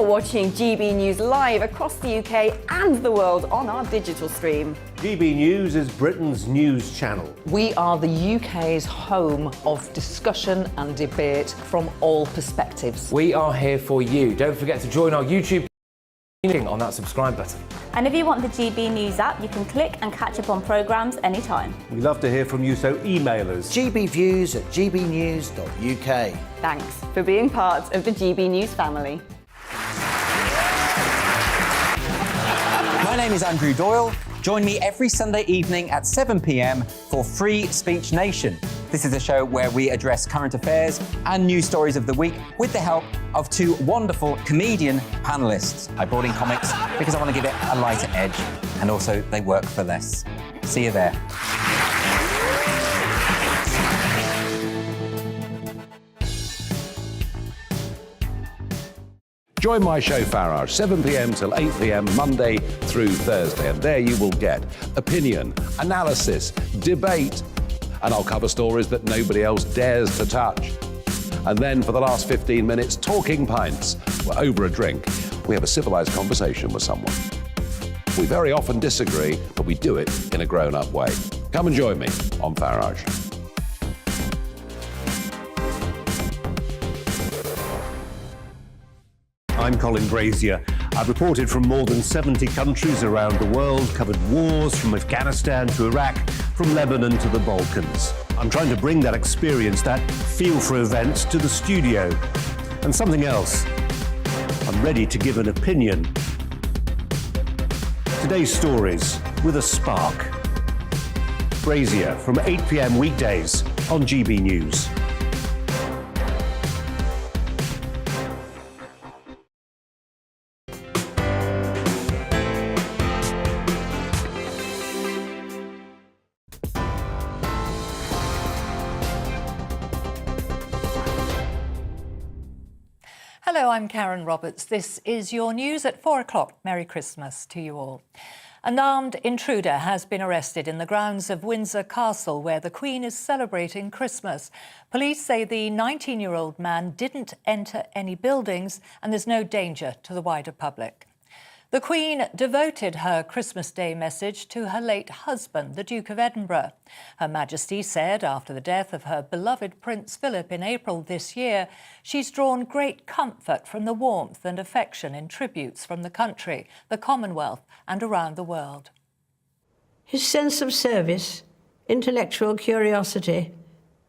You're watching GB News live across the UK and the world on our digital stream. GB News is Britain's news channel. We are the UK's home of discussion and debate from all perspectives. We are here for you. Don't forget to join our YouTube on that subscribe button. And if you want the GB News app, you can click and catch up on programmes anytime. We love to hear from you, so email us. gbviews@gbnews.uk. Thanks for being part of the GB News family. My name is Andrew Doyle. Join me every Sunday evening at 7 p.m. for Free Speech Nation. This is a show where we address current affairs and news stories of the week with the help of two wonderful comedian panellists. I brought in comics because I want to give it a lighter edge, and also they work for less. See you there. Join my show Farage, 7 p.m. till 8 p.m. Monday through Thursday, and there you will get opinion, analysis, debate, and I'll cover stories that nobody else dares to touch. And then for the last 15 minutes, talking pints. We're over a drink. We have a civilised conversation with someone. We very often disagree, but we do it in a grown-up way. Come and join me on Farage. I'm Colin Brazier. I've reported from more than 70 countries around the world, covered wars from Afghanistan to Iraq, from Lebanon to the Balkans. I'm trying to bring that experience, that feel for events, to the studio. And something else, I'm ready to give an opinion. Today's stories with a spark. Brazier from 8 p.m. weekdays on GB News. Hello, I'm Karen Roberts. This is your news at 4 o'clock. Merry Christmas to you all. An armed intruder has been arrested in the grounds of Windsor Castle, where the Queen is celebrating Christmas. Police say the 19-year-old man didn't enter any buildings and there's no danger to the wider public. The Queen devoted her Christmas Day message to her late husband, the Duke of Edinburgh. Her Majesty said after the death of her beloved Prince Philip in April this year, she's drawn great comfort from the warmth and affection in tributes from the country, the Commonwealth and around the world. His sense of service, intellectual curiosity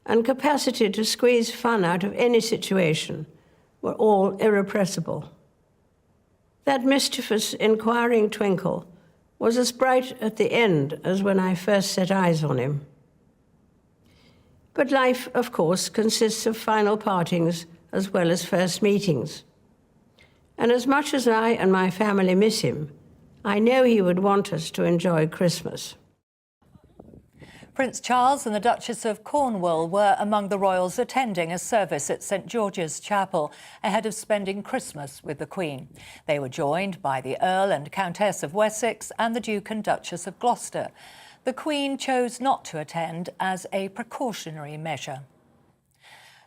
and capacity to squeeze fun out of any situation were all irrepressible. That mischievous, inquiring twinkle was as bright at the end as when I first set eyes on him. But life, of course, consists of final partings as well as first meetings. And as much as I and my family miss him, I know he would want us to enjoy Christmas. Prince Charles and the Duchess of Cornwall were among the royals attending a service at St George's Chapel ahead of spending Christmas with the Queen. They were joined by the Earl and Countess of Wessex and the Duke and Duchess of Gloucester. The Queen chose not to attend as a precautionary measure.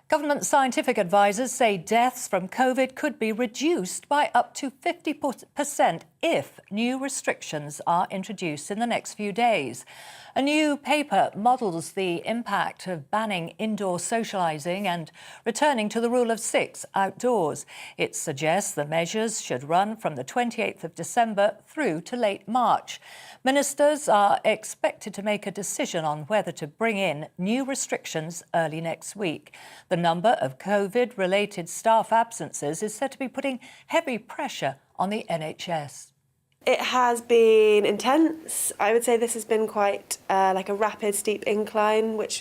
Government scientific advisers say deaths from COVID could be reduced by up to 50% if new restrictions are introduced in the next few days. A new paper models the impact of banning indoor socialising and returning to the rule of 6 outdoors. It suggests the measures should run from the 28th of December through to late March. Ministers are expected to make a decision on whether to bring in new restrictions early next week. The number of COVID-related staff absences is said to be putting heavy pressure on the NHS. It has been intense. I would say this has been quite like a rapid, steep incline, which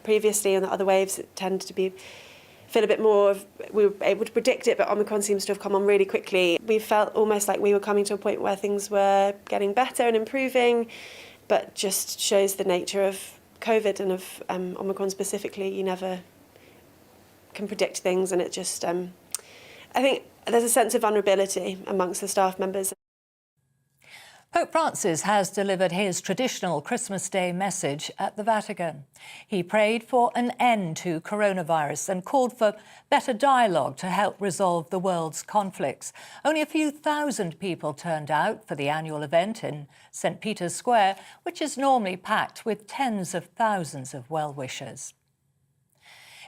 previously in the other waves it tended to feel a bit more we were able to predict it, but Omicron seems to have come on really quickly. We felt almost like we were coming to a point where things were getting better and improving, but just shows the nature of COVID and of Omicron specifically. You never can predict things, and it just, I think there's a sense of vulnerability amongst the staff members. Pope Francis has delivered his traditional Christmas Day message at the Vatican. He prayed for an end to coronavirus and called for better dialogue to help resolve the world's conflicts. Only a few thousand people turned out for the annual event in St. Peter's Square, which is normally packed with tens of thousands of well-wishers.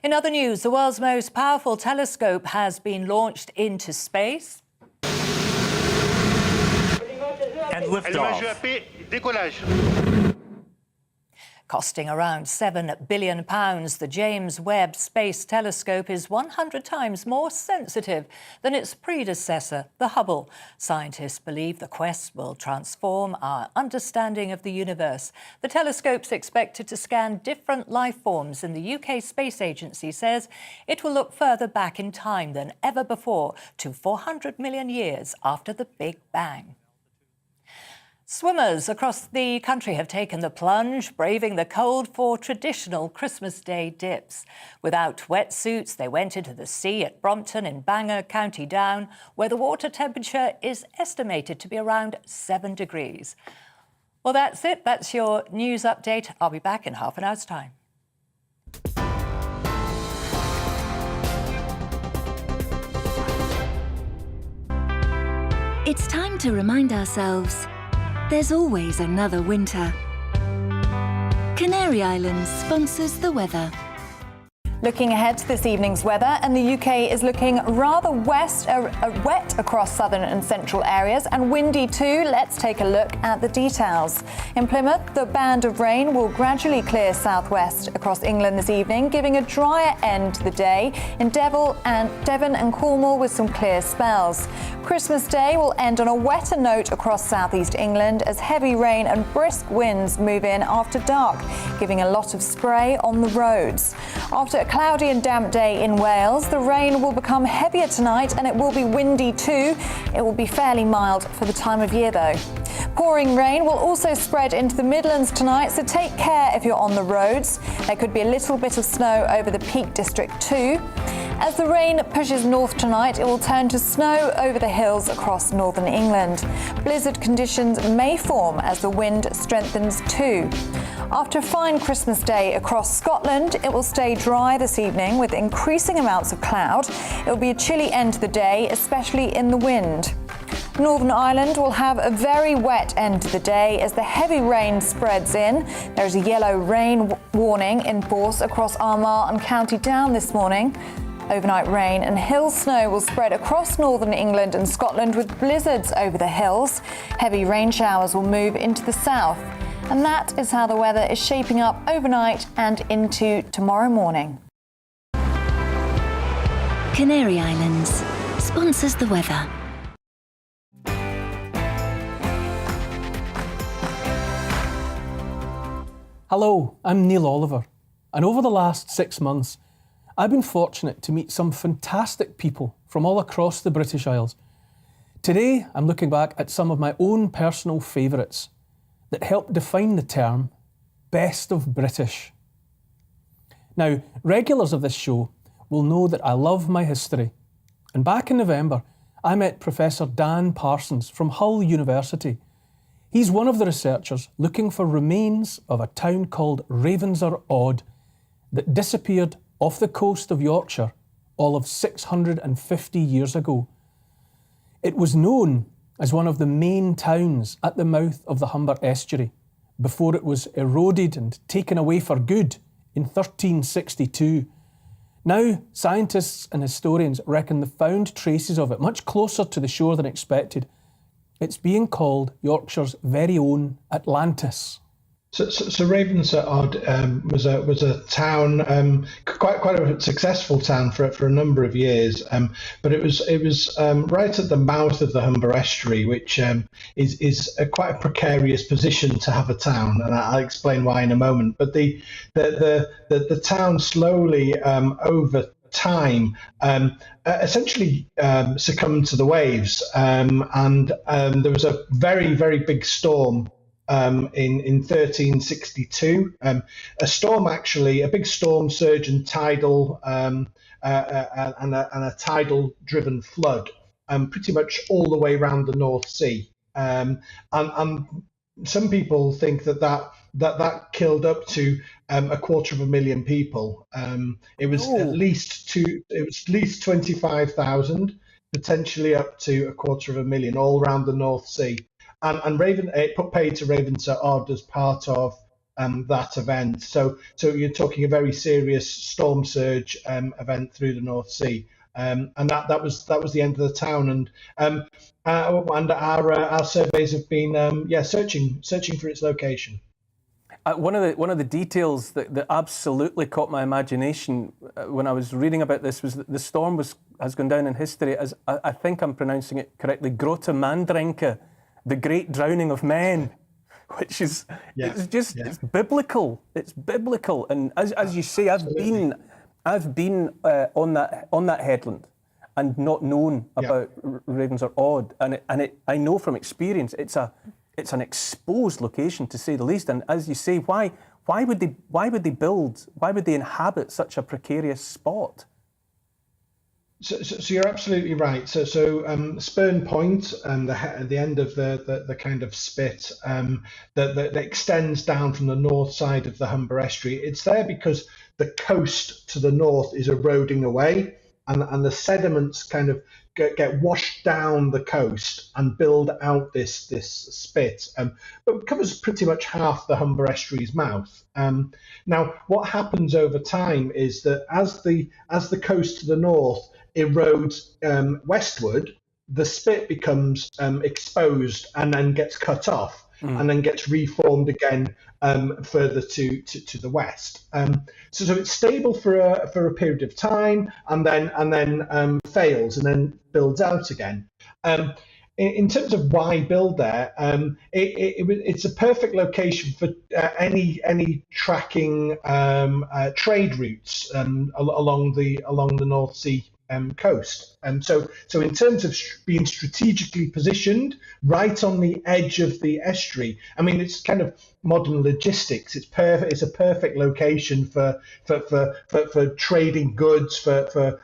In other news, the world's most powerful telescope has been launched into space. And liftoff. Costing around £7 billion, the James Webb Space Telescope is 100 times more sensitive than its predecessor, the Hubble. Scientists believe the quest will transform our understanding of the universe. The telescope's expected to scan different life forms, and the UK Space Agency says it will look further back in time than ever before, to 400 million years after the Big Bang. Swimmers across the country have taken the plunge, braving the cold for traditional Christmas Day dips. Without wetsuits, they went into the sea at Brompton in Bangor, County Down, where the water temperature is estimated to be around 7 degrees. Well, that's it. That's your news update. I'll be back in half an hour's time. It's time to remind ourselves there's always another winter. Canary Islands sponsors the weather. Looking ahead to this evening's weather, and the UK is looking rather wet across southern and central areas, and windy too. Let's take a look at the details. In Plymouth, the band of rain will gradually clear southwest across England this evening, giving a drier end to the day. In Devon and Cornwall with some clear spells. Christmas Day will end on a wetter note across southeast England as heavy rain and brisk winds move in after dark, giving a lot of spray on the roads. After a cloudy and damp day in Wales, the rain will become heavier tonight and it will be windy too. It will be fairly mild for the time of year though. Pouring rain will also spread into the Midlands tonight, so take care if you're on the roads. There could be a little bit of snow over the Peak District too. As the rain pushes north tonight, it will turn to snow over the hills across northern England. Blizzard conditions may form as the wind strengthens too. After a fine Christmas Day across Scotland, it will stay dry this evening with increasing amounts of cloud. It will be a chilly end to the day, especially in the wind. Northern Ireland will have a very wet end to the day as the heavy rain spreads in. There is a yellow rain warning in force across Armagh and County Down this morning. Overnight rain and hill snow will spread across northern England and Scotland with blizzards over the hills. Heavy rain showers will move into the south. And that is how the weather is shaping up overnight and into tomorrow morning. Canary Islands sponsors the weather. Hello, I'm Neil Oliver, and over the last 6 months, I've been fortunate to meet some fantastic people from all across the British Isles. Today, I'm looking back at some of my own personal favourites that help define the term Best of British. Now, regulars of this show will know that I love my history, and back in November, I met Professor Dan Parsons from Hull University. He's one of the researchers looking for remains of a town called Ravensor Odd that disappeared off the coast of Yorkshire all of 650 years ago. It was known as one of the main towns at the mouth of the Humber estuary before it was eroded and taken away for good in 1362. Now, scientists and historians reckon they found traces of it much closer to the shore than expected. It's being called Yorkshire's very own Atlantis. So Ravensor Odd was a town, quite a successful town for a number of years, but it was right at the mouth of the Humber estuary, which is quite a precarious position to have a town, and I'll explain why in a moment. But the town slowly over time essentially succumbed to the waves, and there was a very, very big storm in 1362. A storm, actually, a big storm surge and tidal and a tidal driven flood pretty much all the way around the North Sea. And some people think that killed up to 250,000 people. It was at least 25,000, potentially up to 250,000, all around the North Sea. And it put paid to Ravensor Odd as part of that event. So you're talking a very serious storm surge event through the North Sea. And that was the end of the town, and our surveys have been searching for its location. One of the details that absolutely caught my imagination when I was reading about this was that the storm has gone down in history as, I think I'm pronouncing it correctly, Grota Mandrenka, the great drowning of men, which is it's biblical. It's biblical, and as you say, I've been on that headland and not known about Ravensor Odd, and I know from experience it's an exposed location, to say the least. And as you say, why would they inhabit such a precarious spot? So you're absolutely right. So Spurn Point, the end of the kind of spit that extends down from the north side of the Humber Estuary. It's there because the coast to the north is eroding away, and the sediments kind of get washed down the coast and build out this spit, but it covers pretty much half the Humber Estuary's mouth. Now, what happens over time is that as the coast to the north erodes westward, the spit becomes exposed and then gets cut off, and then gets reformed again further to the west. So it's stable for a period of time, and then fails and then builds out again. In terms of why build there, it's a perfect location for any tracking trade routes along the North Sea coast. So in terms of being strategically positioned right on the edge of the estuary, I mean, it's kind of modern logistics. It's perfect. It's a perfect location for trading goods, for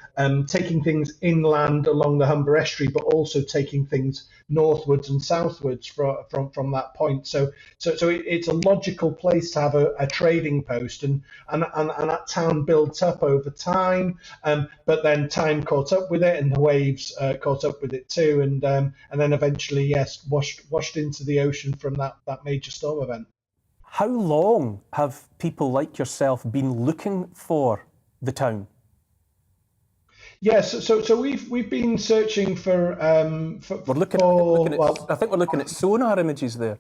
taking things inland along the Humber Estuary, but also taking things northwards and southwards from that point. So it's a logical place to have a trading post, and that town built up over time, but then time caught up with it, and the waves caught up with it too, and then eventually, washed into the ocean from that major storm event. How long have people like yourself been looking for the town? Yes, so we've been searching for. We're looking at. I think we're looking at sonar images there.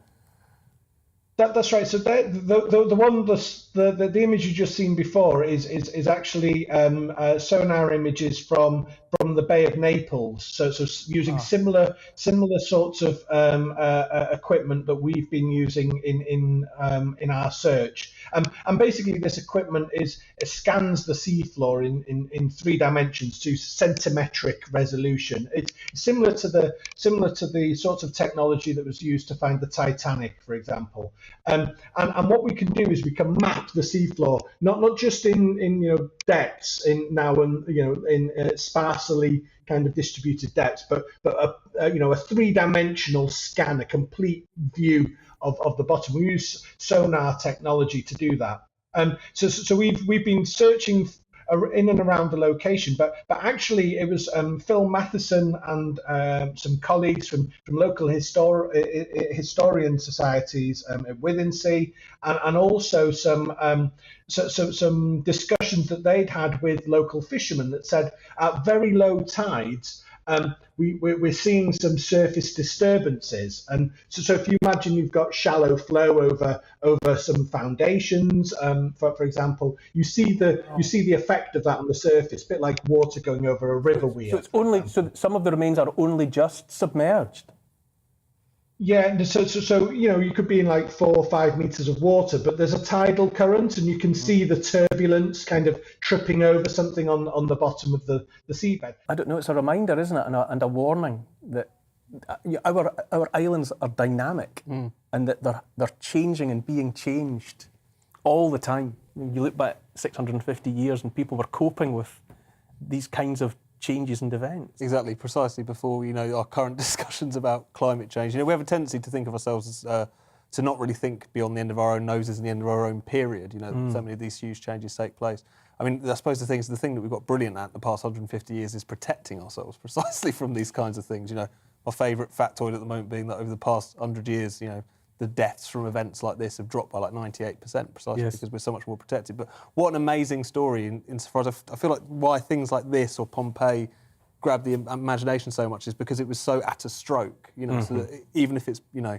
That's right. So the image you just seen before is actually sonar images from the Bay of Naples. So using similar sorts of equipment that we've been using in our search. And basically, this equipment it scans the seafloor in 3 dimensions to centimetric resolution. It's similar to the sorts of technology that was used to find the Titanic, for example. And what we can do is we can map the seafloor, not just in depths in sparsely kind of distributed depths, but a 3-dimensional scan, a complete view of the bottom. We use sonar technology to do that. So we've been searching in and around the location, but actually it was Phil Matheson and some colleagues from local historian societies at Withinsea, and also some discussions that they'd had with local fishermen that said at very low tides we're seeing some surface disturbances, and so if you imagine you've got shallow flow over some foundations, for example, you see the effect of that on the surface, a bit like water going over a river wheel. So some of the remains are only just submerged. Yeah, so you could be in like 4 or 5 meters of water, but there's a tidal current, and you can see the turbulence kind of tripping over something on the bottom of the seabed. I don't know. It's a reminder, isn't it, and a warning that our islands are dynamic, and that they're changing and being changed all the time. You look back 650 years, and people were coping with these kinds of changes and events. Exactly, precisely before, you know, our current discussions about climate change. You know, we have a tendency to think of ourselves as, to not really think beyond the end of our own noses and the end of our own period. You know, so many of these huge changes take place. I mean, I suppose the thing that we've got brilliant at the past 150 years is protecting ourselves precisely from these kinds of things. You know, my favourite factoid at the moment being that over the past 100 years, you know, the deaths from events like this have dropped by like 98%, precisely because we're so much more protected. But what an amazing story, insofar as I feel like why things like this or Pompeii grab the imagination so much is because it was so at a stroke, you know, so that even if it's, you know,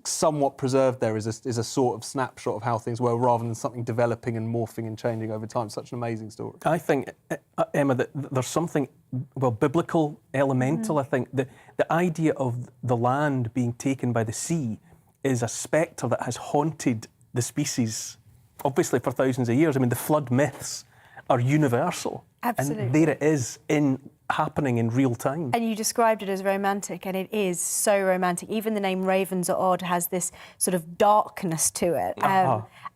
somewhat preserved there is a sort of snapshot of how things were rather than something developing and morphing and changing over time. Such an amazing story. I think, Emma, that there's something, well, biblical, elemental, I think. The idea of the land being taken by the sea is a spectre that has haunted the species, obviously, for thousands of years. I mean, the flood myths are universal. Absolutely. And there it is happening in real time. And you described it as romantic, and it is so romantic. Even the name Ravens Are Odd has this sort of darkness to it.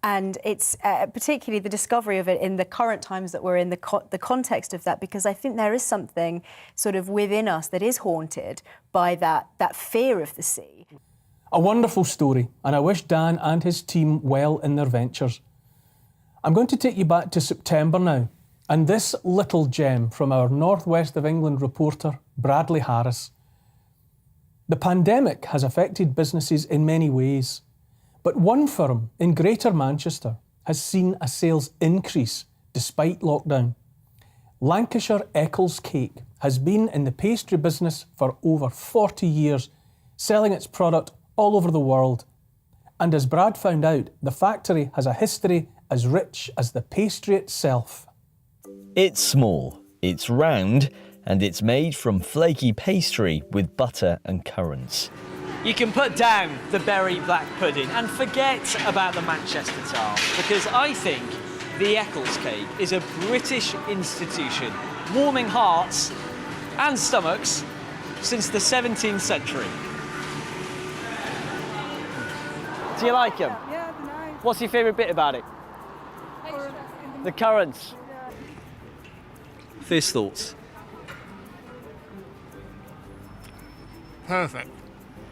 And it's particularly the discovery of it in the current times that we're in, the context of that, because I think there is something sort of within us that is haunted by that fear of the sea. A wonderful story, and I wish Dan and his team well in their ventures. I'm going to take you back to September now, and this little gem from our North West of England reporter, Bradley Harris. The pandemic has affected businesses in many ways, but one firm in Greater Manchester has seen a sales increase despite lockdown. Lancashire Eccles Cake has been in the pastry business for over 40 years, selling its product all over the world. And as Brad found out, the factory has a history as rich as the pastry itself. It's small, it's round, and it's made from flaky pastry with butter and currants. You can put down the berry black pudding and forget about the Manchester tart, because I think the Eccles cake is a British institution, warming hearts and stomachs since the 17th century. Do you like them? Yeah, they're nice. What's your favourite bit about it? The currants. First thoughts? Perfect.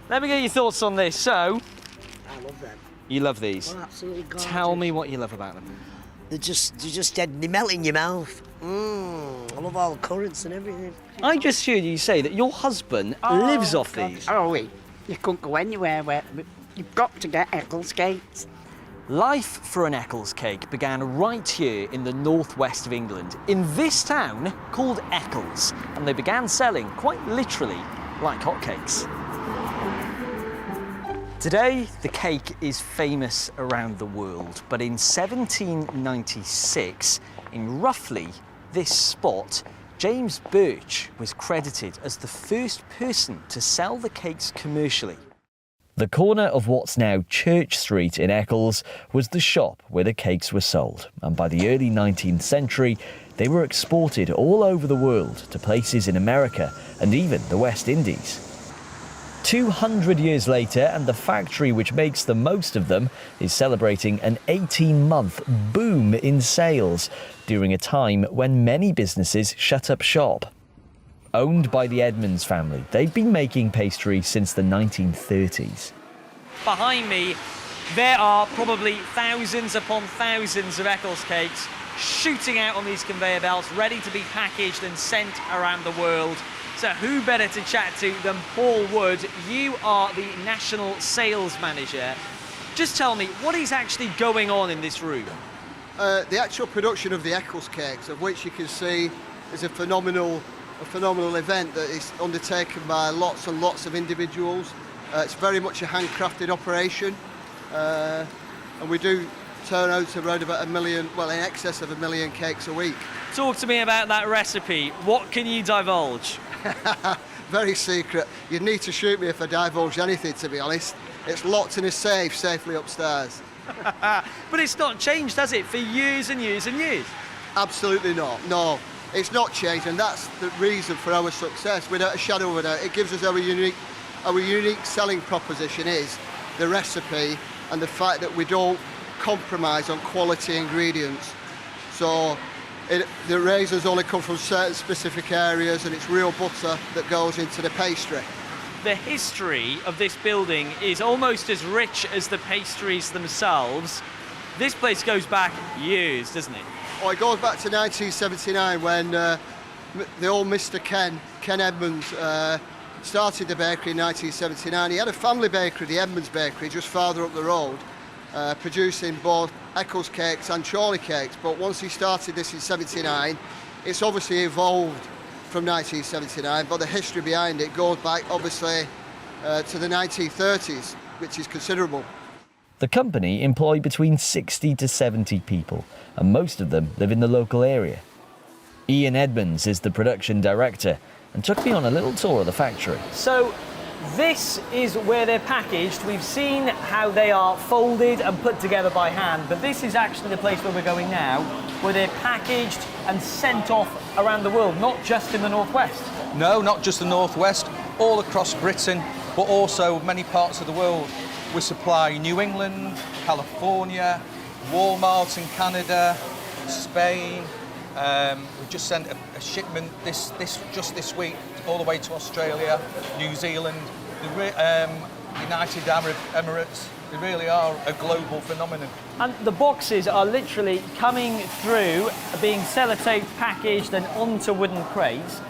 Let me get your thoughts on this. So, I love them. you love these? Oh, absolutely gorgeous. Tell me what you love about them. They're just dead. They melt in your mouth. I love all the currants and everything. I just heard you say that your husband lives off these. Oh, wait. You couldn't go anywhere where you've got to get Eccles cakes. Life for an Eccles cake began right here in the northwest of England, in this town called Eccles, and they began selling quite literally like hotcakes. Today, the cake is famous around the world, but in 1796, in roughly this spot, James Birch was credited as the first person to sell the cakes commercially. The corner of what's now Church Street in Eccles was the shop where the cakes were sold, and by the early 19th century, they were exported all over the world to places in America and even the West Indies. 200 years later, and the factory which makes the most of them is celebrating an 18-month boom in sales during a time when many businesses shut up shop. Owned by the Edmonds family, they've been making pastry since the 1930s. Behind me, there are probably thousands upon thousands of Eccles cakes shooting out on these conveyor belts, ready to be packaged and sent around the world. So who better to chat to than Paul Wood? You are the National Sales Manager. Just tell me, what is actually going on in this room? The actual production of the Eccles cakes, of which you can see is a phenomenal event that is undertaken by lots and lots of individuals. It's very much a handcrafted operation, and we do turn out around about 1 million, well, in excess of 1 million cakes a week. Talk to me about that recipe. What can you divulge? Very secret. You'd need to shoot me if I divulge anything, to be honest. It's locked in a safe safely upstairs. But it's not changed, has it, for years and years and years? Absolutely not, no. It's not changed, and that's the reason for our success, without a shadow of a doubt. It gives us our unique selling proposition is the recipe and the fact that we don't compromise on quality ingredients. So The raisins only come from certain specific areas, and it's real butter that goes into the pastry. The history of this building is almost as rich as the pastries themselves. This place goes back years, doesn't it? Oh, it goes back to 1979 when the old Mr. Ken Edmonds, started the bakery in 1979. He had a family bakery, the Edmonds Bakery, just farther up the road, producing both Eccles cakes and Chorley cakes. But once he started this in 79, it's obviously evolved from 1979, but the history behind it goes back obviously to the 1930s, which is considerable. The company employ between 60 to 70 people, and most of them live in the local area. Ian Edmonds is the production director and took me on a little tour of the factory. So this is where they're packaged. We've seen how they are folded and put together by hand, but this is actually the place where we're going now, where they're packaged and sent off around the world, not just in the Northwest. No, not just the Northwest, all across Britain, but also many parts of the world. We supply New England, California, Walmart in Canada, Spain. We just sent a shipment just this week all the way to Australia, New Zealand, the United Arab Emirates. They really are a global phenomenon. And the boxes are literally coming through, being sellotaped, packaged and onto wooden crates.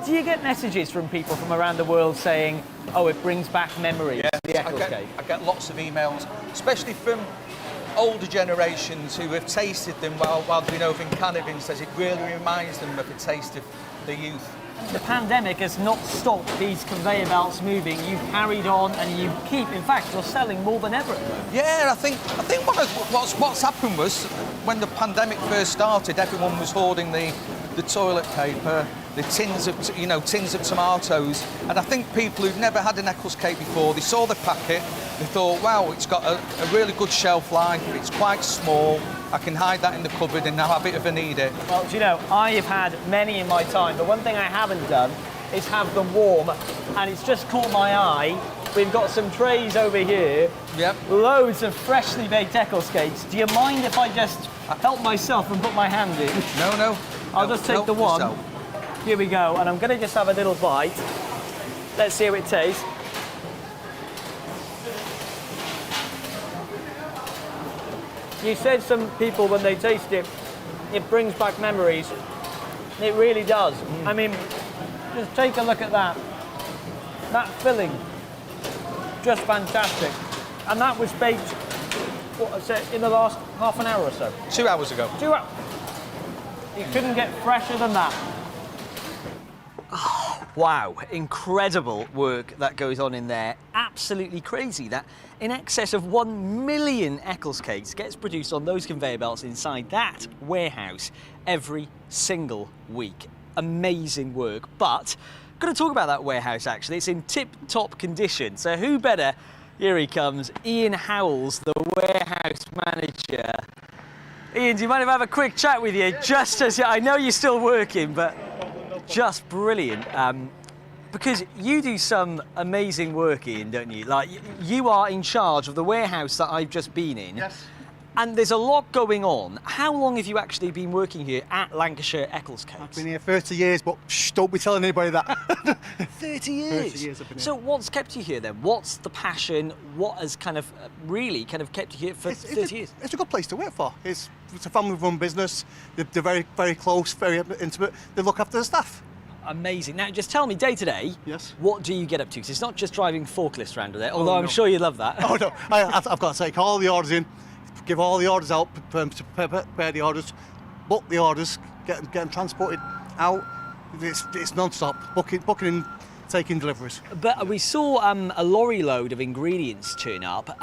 Do you get messages from people from around the world saying, oh, it brings back memories of the Eccles cake? I get lots of emails, especially from older generations who have tasted them while they've been over in Canada, and says it really reminds them of the taste of the youth. The pandemic has not stopped these conveyor belts moving. You've carried on and you keep, in fact, you're selling more than ever. Yeah, I think what's happened was when the pandemic first started, everyone was hoarding the toilet paper, the tins of tomatoes, and I think people who've never had an Eccles cake before, they saw the packet, they thought, wow, it's got a really good shelf life, it's quite small, I can hide that in the cupboard and now have it if I need it. Well, do you know, I have had many in my time, but one thing I haven't done is have them warm, and it's just caught my eye. We've got some trays over here, loads of freshly baked Eccles cakes. Do you mind if I just help myself and put my hand in? No. I'll just take the one. Yourself. Here we go, and I'm going to just have a little bite. Let's see how it tastes. You said some people, when they taste it, it brings back memories. It really does. I mean, just take a look at that. That filling, just fantastic. And that was baked, what I said, in the last half an hour or so? 2 hours ago. 2 hours. You couldn't get fresher than that. Oh, wow, incredible work that goes on in there. Absolutely crazy that in excess of 1 million Eccles cakes gets produced on those conveyor belts inside that warehouse every single week. Amazing work, but I'm going to talk about that warehouse actually. It's in tip-top condition, so who better? Here he comes, Ian Howells, the warehouse manager. Ian, do you mind if I have a quick chat with you? Just as I know you're still working, but just brilliant. Because you do some amazing work, Ian, don't you? Like, you are in charge of the warehouse that I've just been in. Yes. And there's a lot going on. How long have you actually been working here at Lancashire Eccles Cakes? I've been here 30 years, but shh, don't be telling anybody that. 30 years? 30 years I've been here. So what's kept you here then? What's the passion? What has kind of really kept you here for 30 years? It's a good place to work for. It's a family-run business. They're very, very close, very intimate. They look after the staff. Amazing. Now, just tell me, day to day, what do you get up to? Because it's not just driving forklifts around there, although I'm sure you love that. Oh, no. I've got to take all the orders in, give all the orders out, prepare the orders, book the orders, get them transported out. It's non-stop, booking and taking deliveries. But we saw a lorry load of ingredients turn up.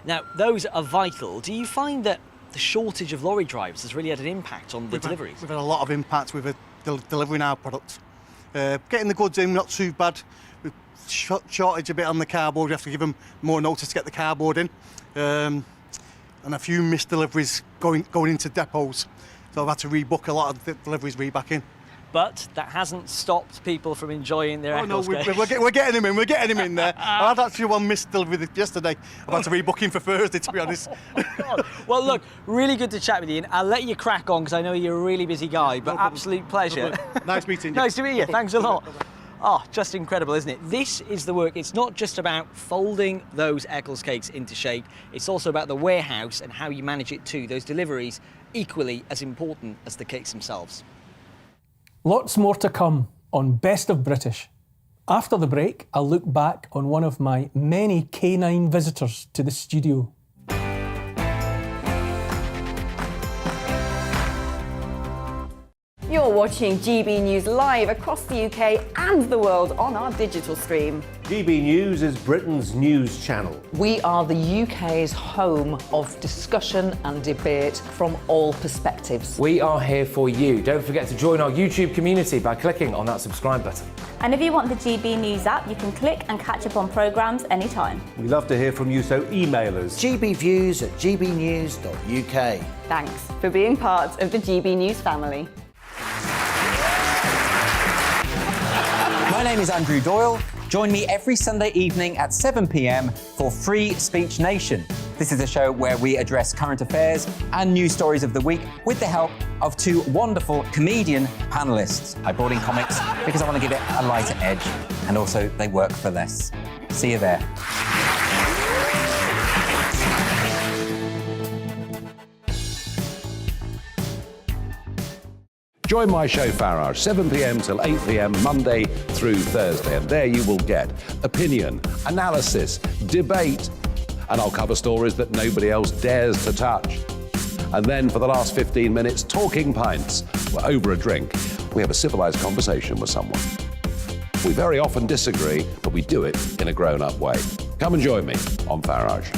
Now, those are vital. Do you find that the shortage of lorry drivers has really had an impact on the deliveries? We've had a lot of impact with delivering our product. Getting the goods in, not too bad. We've shortage a bit on the cardboard. We have to give them more notice to get the cardboard in. And a few missed deliveries going into depots. So I've had to rebook a lot of deliveries back in. But that hasn't stopped people from enjoying their Eccles cake. We're getting him in. We're getting him in there. I had actually one missed still with it yesterday. I've had to rebook him for Thursday, to be honest. Well, look, really good to chat with you, and I'll let you crack on because I know you're a really busy guy, but absolute pleasure. Nice meeting you. Nice to meet you. Thanks a lot. Oh, just incredible, isn't it? This is the work. It's not just about folding those Eccles cakes into shape. It's also about the warehouse and how you manage it too. Those deliveries, equally as important as the cakes themselves. Lots more to come on Best of British. After the break, I'll look back on one of my many canine visitors to the studio. You're watching GB News live across the UK and the world on our digital stream. GB News is Britain's news channel. We are the UK's home of discussion and debate from all perspectives. We are here for you. Don't forget to join our YouTube community by clicking on that subscribe button. And if you want the GB News app, you can click and catch up on programmes anytime. We love to hear from you, so email us. gbviews@gbnews.uk. Thanks for being part of the GB News family. My name is Andrew Doyle. Join me every Sunday evening at 7 p.m. for Free Speech Nation. This is a show where we address current affairs and news stories of the week with the help of two wonderful comedian panellists. I brought in comics because I want to give it a lighter edge, and also they work for less. See you there. Join my show Farage, 7 p.m. till 8 p.m. Monday through Thursday, and there you will get opinion, analysis, debate, and I'll cover stories that nobody else dares to touch. And then for the last 15 minutes, talking pints. We're over a drink. We have a civilised conversation with someone. We very often disagree, but we do it in a grown-up way. Come and join me on Farage.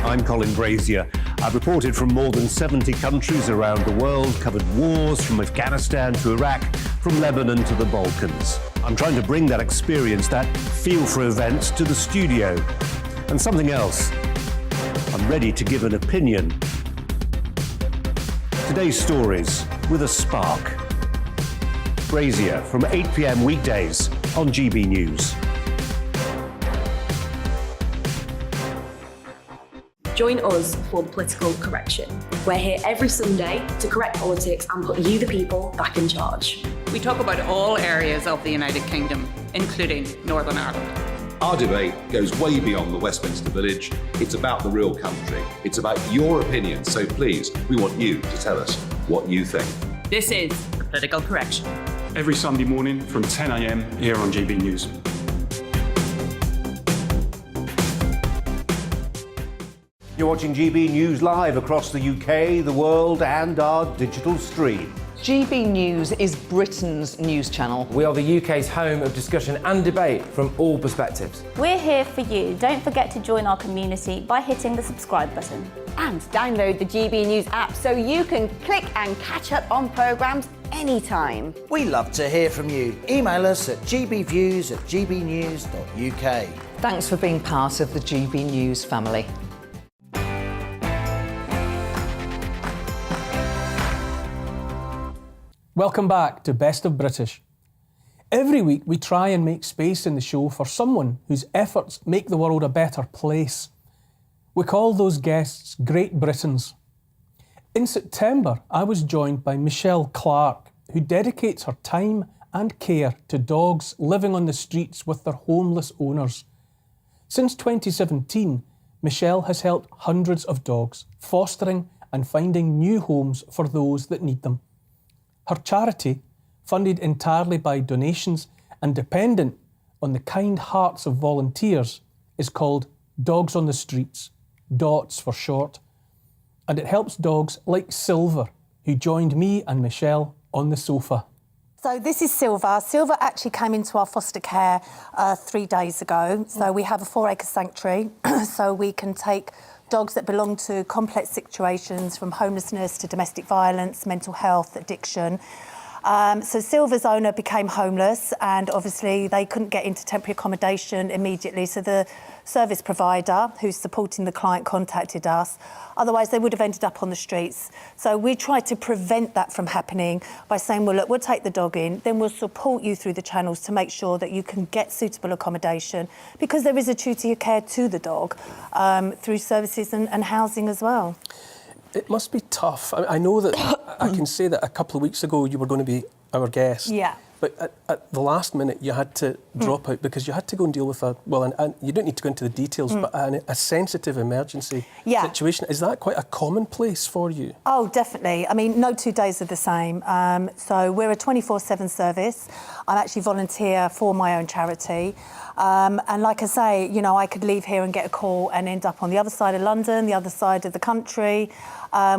I'm Colin Brazier. I've reported from more than 70 countries around the world, covered wars from Afghanistan to Iraq, from Lebanon to the Balkans. I'm trying to bring that experience, that feel for events, to the studio. And something else, I'm ready to give an opinion. Today's stories with a spark. Brazier from 8 p.m. weekdays on GB News. Join us for Political Correction. We're here every Sunday to correct politics and put you, the people, back in charge. We talk about all areas of the United Kingdom, including Northern Ireland. Our debate goes way beyond the Westminster Village. It's about the real country. It's about your opinion. So please, we want you to tell us what you think. This is Political Correction. Every Sunday morning from 10 a.m. here on GB News. You're watching GB News live across the UK, the world, and our digital stream. GB News is Britain's news channel. We are the UK's home of discussion and debate from all perspectives. We're here for you. Don't forget to join our community by hitting the subscribe button. And download the GB News app so you can click and catch up on programmes anytime. We love to hear from you. Email us at gbviews@gbnews.uk. Thanks for being part of the GB News family. Welcome back to Best of British. Every week we try and make space in the show for someone whose efforts make the world a better place. We call those guests Great Britons. In September, I was joined by Michelle Clark, who dedicates her time and care to dogs living on the streets with their homeless owners. Since 2017, Michelle has helped hundreds of dogs, fostering and finding new homes for those that need them. Her charity, funded entirely by donations and dependent on the kind hearts of volunteers, is called Dogs on the Streets, DOTS for short, and it helps dogs like Silver, who joined me and Michelle on the sofa. So this is Silver. Silver actually came into our foster care 3 days ago. So we have a 4-acre sanctuary, so we can take dogs that belong to complex situations from homelessness to domestic violence, mental health, addiction. So Silver's owner became homeless, and obviously they couldn't get into temporary accommodation immediately. So the service provider who's supporting the client contacted us. Otherwise, they would have ended up on the streets. So we tried to prevent that from happening by saying, well, look, we'll take the dog in, then we'll support you through the channels to make sure that you can get suitable accommodation, because there is a duty of care to the dog through services and housing as well. It must be tough. I know that I can say that a couple of weeks ago you were going to be our guest. Yeah. But at the last minute you had to drop out because you had to go and deal with and you don't need to go into the details, but a sensitive emergency situation. Is that quite a commonplace for you? Oh, definitely. I mean, no 2 days are the same. So we're a 24/7 service. I actually volunteer for my own charity. And like I say, you know, I could leave here and get a call and end up on the other side of London, the other side of the country.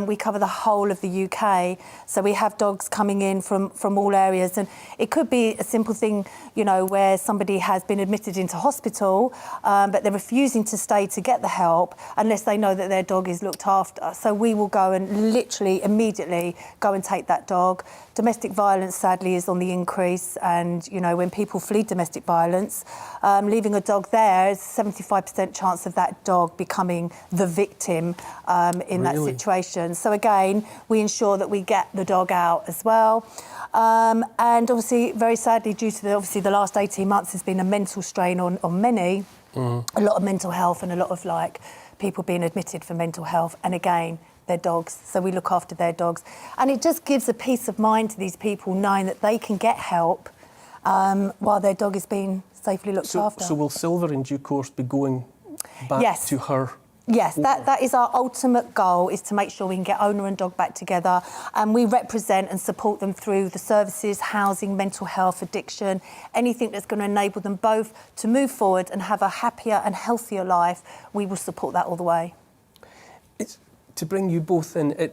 We cover the whole of the UK. So we have dogs coming in from all areas. And it could be a simple thing, you know, where somebody has been admitted into hospital, but they're refusing to stay to get the help unless they know that their dog is looked after. So we will go and literally immediately go and take that dog. Domestic violence, sadly, is on the increase. And, you know, when people flee domestic violence, leaving a dog there is 75% chance of that dog becoming the victim in that situation. So again, we ensure that we get the dog out as well. And obviously, very sadly, due to the last 18 months, there's been a mental strain on many, a lot of mental health and a lot of people being admitted for mental health. And again, their dogs, so we look after their dogs. And it just gives a peace of mind to these people knowing that they can get help while their dog is being safely looked after. So will Silver in due course be going back to her? Yes, that is our ultimate goal, is to make sure we can get owner and dog back together, and we represent and support them through the services, housing, mental health, addiction, anything that's going to enable them both to move forward and have a happier and healthier life. We will support that all the way. It's to bring you both in.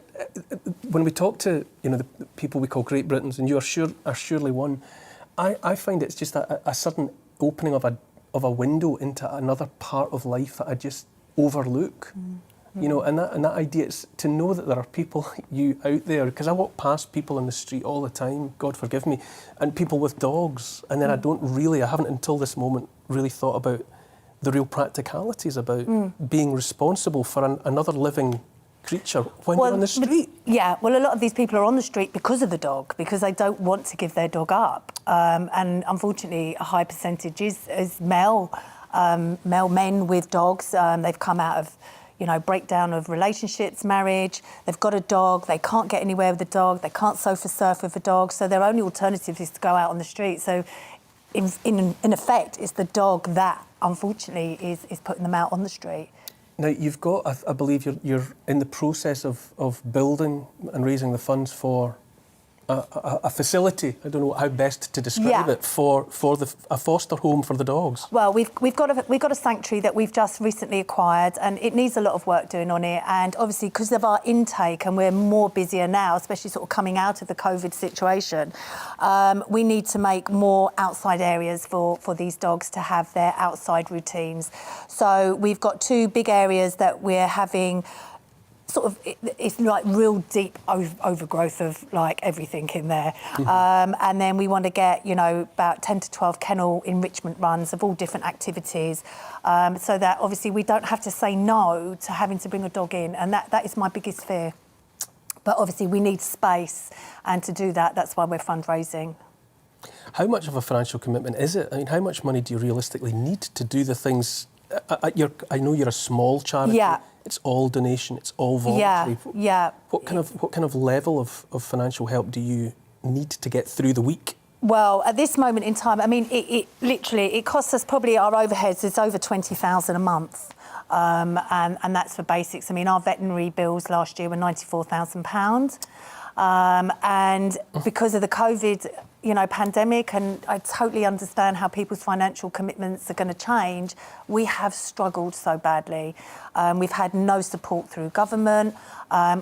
When we talk to the people we call Great Britons, and you are surely one, I find it's just a sudden opening of a window into another part of life that I just overlook. You know, and that idea is to know that there are people like you out there, because I walk past people in the street all the time, God forgive me, and people with dogs, and then I haven't until this moment really thought about the real practicalities about being responsible for another living creature when you're on the street. Yeah, well, a lot of these people are on the street because of the dog, because they don't want to give their dog up. And unfortunately, a high percentage is male men with dogs. They've come out of, breakdown of relationships, marriage. They've got a dog. They can't get anywhere with the dog. They can't sofa surf with the dog. So their only alternative is to go out on the street. So in effect, it's the dog that, unfortunately, is putting them out on the street. Now, you've got, I believe you're in the process of building and raising the funds for a facility, I don't know how best to describe it, for a foster home for the dogs. Well, we've got a sanctuary that we've just recently acquired, and it needs a lot of work doing on it. And obviously, because of our intake, and we're more busier now, especially sort of coming out of the COVID situation, we need to make more outside areas for these dogs to have their outside routines. So we've got 2 big areas that we're having. It's like real deep overgrowth of everything in there. And then we want to get, about 10 to 12 kennel enrichment runs of all different activities, so that obviously we don't have to say no to having to bring a dog in. And that is my biggest fear. But obviously we need space, and to do that, that's why we're fundraising. How much of a financial commitment is it? I mean, how much money do you realistically need to do the things? I know you're a small charity. Yeah. It's all donation. It's all voluntary. Yeah. What kind of level of financial help do you need to get through the week? Well, at this moment in time, I mean, it literally costs us probably, our overheads is over 20,000 a month, and that's for basics. I mean, our veterinary bills last year were £94,000, and because of the COVID pandemic, and I totally understand how people's financial commitments are going to change, we have struggled so badly. We've had no support through government.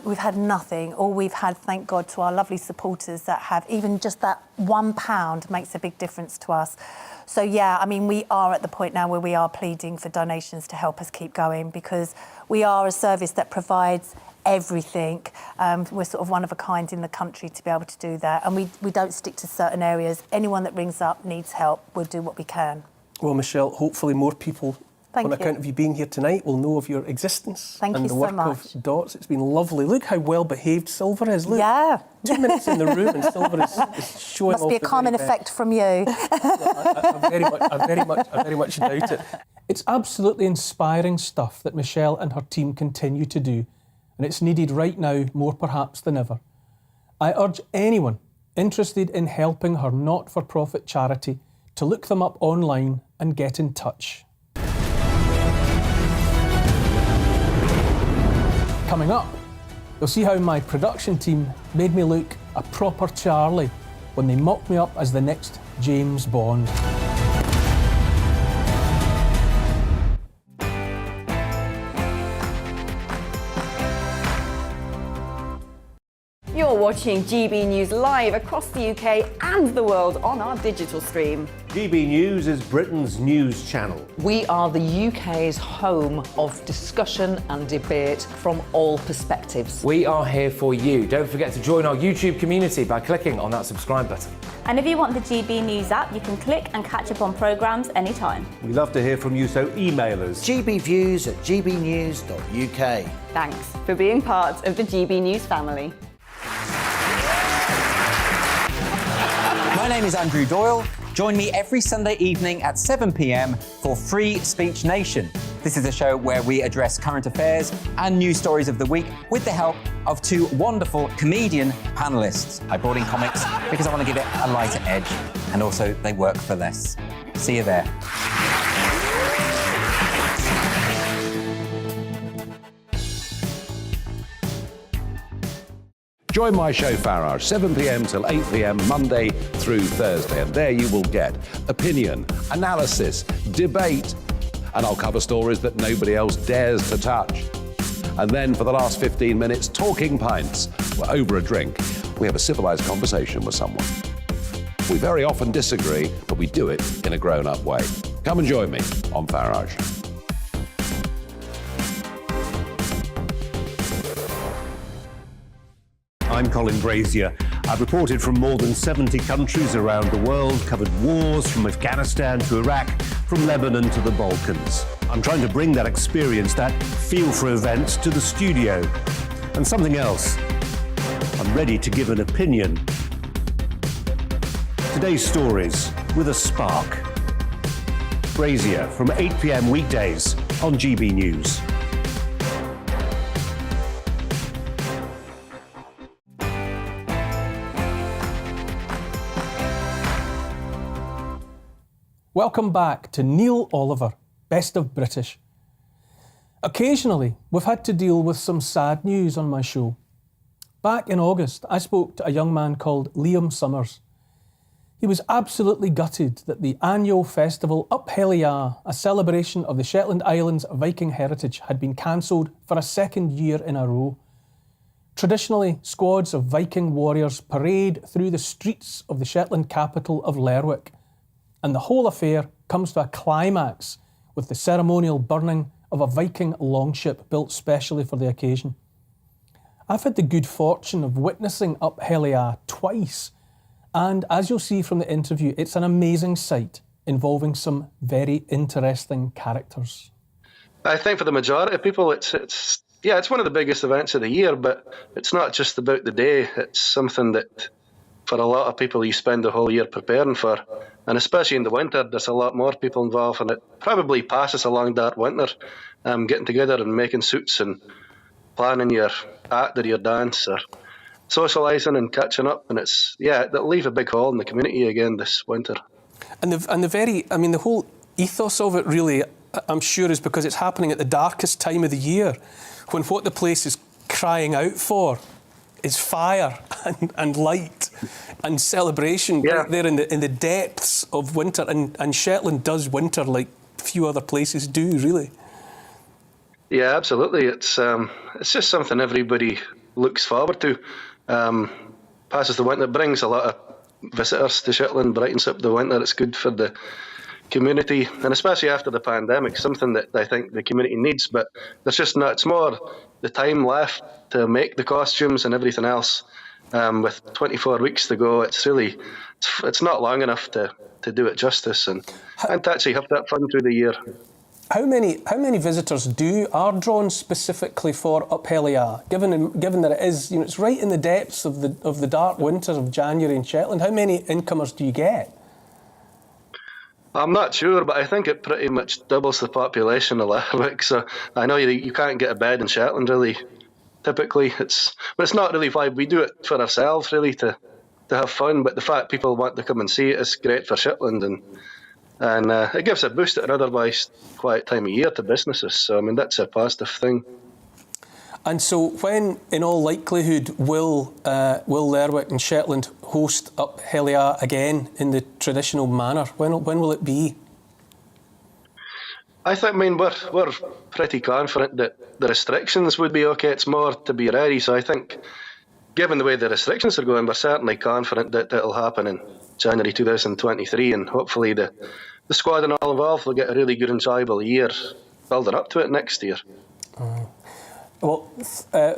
We've had nothing. All we've had, thank God, to our lovely supporters that have even just that £1 makes a big difference to us. So, yeah, I mean, we are at the point now where we are pleading for donations to help us keep going, because we are a service that provides everything. We're sort of one of a kind in the country to be able to do that. And we don't stick to certain areas. Anyone that rings up needs help, we'll do what we can. Well, Michelle, hopefully more people, on account of you being here tonight, will know of your existence and the work of Dots. It's been lovely. Look how well behaved Silver is. Look, yeah. 2 minutes in the room and Silver is showing off. Must be a calming effect from you. I very much doubt it. It's absolutely inspiring stuff that Michelle and her team continue to do, and it's needed right now more perhaps than ever. I urge anyone interested in helping her not-for-profit charity to look them up online and get in touch. Coming up, you'll see how my production team made me look a proper Charlie when they mocked me up as the next James Bond. You're watching GB News live across the UK and the world on our digital stream. GB News is Britain's news channel. We are the UK's home of discussion and debate from all perspectives. We are here for you. Don't forget to join our YouTube community by clicking on that subscribe button. And if you want the GB News app, you can click and catch up on programmes anytime. We love to hear from you, so email us. gbviews@gbnews.uk. Thanks for being part of the GB News family. My name is Andrew Doyle. Join me every Sunday evening at 7 p.m. for Free Speech Nation. This is a show where we address current affairs and news stories of the week with the help of two wonderful comedian panellists. I brought in comics because I want to give it a lighter edge, and also they work for less. See you there. Join my show Farage, 7 p.m. till 8 p.m. Monday through Thursday, and there you will get opinion, analysis, debate, and I'll cover stories that nobody else dares to touch. And then for the last 15 minutes, talking pints. We're over a drink. We have a civilised conversation with someone. We very often disagree, but we do it in a grown-up way. Come and join me on Farage. I'm Colin Brazier. I've reported from more than 70 countries around the world, covered wars from Afghanistan to Iraq, from Lebanon to the Balkans. I'm trying to bring that experience, that feel for events, to the studio. And something else, I'm ready to give an opinion. Today's stories with a spark. Brazier from 8 p.m. weekdays on GB News. Welcome back to Neil Oliver, Best of British. Occasionally, we've had to deal with some sad news on my show. Back in August, I spoke to a young man called Liam Summers. He was absolutely gutted that the annual festival HELLYAA, a celebration of the Shetland Islands' Viking heritage, had been cancelled for a second year in a row. Traditionally, squads of Viking warriors parade through the streets of the Shetland capital of Lerwick, and the whole affair comes to a climax with the ceremonial burning of a Viking longship built specially for the occasion. I've had the good fortune of witnessing HELLYAA twice, and as you'll see from the interview, it's an amazing sight involving some very interesting characters. I think for the majority of people, it's one of the biggest events of the year, but it's not just about the day. It's something that, for a lot of people, you spend the whole year preparing for. And especially in the winter, there's a lot more people involved, and it probably passes along that winter, getting together and making suits and planning your act or your dance or socialising and catching up. And it'll leave a big hole in the community again this winter. And the whole ethos of it really, I'm sure, is because it's happening at the darkest time of the year, when what the place is crying out for is fire and light and celebration right there in the depths of winter. And Shetland does winter like few other places do, really. Yeah, absolutely. It's just something everybody looks forward to. Passes the winter, brings a lot of visitors to Shetland, brightens up the winter. It's good for the community, and especially after the pandemic, something that I think the community needs. But there's just not. It's more the time left to make the costumes and everything else. With 24 weeks to go, it's not long enough to do it justice and to actually have that fun through the year. How many visitors are drawn specifically for Up HELLYAA? Given that it is, it's right in the depths of the dark winters of January in Shetland. How many incomers do you get? I'm not sure, but I think it pretty much doubles the population of Lerwick. So I know you can't get a bed in Shetland really. Typically, it's not really why we do it for ourselves, really, to have fun. But the fact people want to come and see it is great for Shetland, and it gives a boost at an otherwise quiet time of year to businesses. So I mean, that's a positive thing. And so, when, in all likelihood, will Lerwick and Shetland host Up HELLYAA again in the traditional manner? When will it be? I mean, we're pretty confident that the restrictions would be okay. It's more to be ready. So I think, given the way the restrictions are going, we're certainly confident that it'll happen in January 2023, and hopefully the squad and all involved will get a really good, enjoyable year building up to it next year. Well,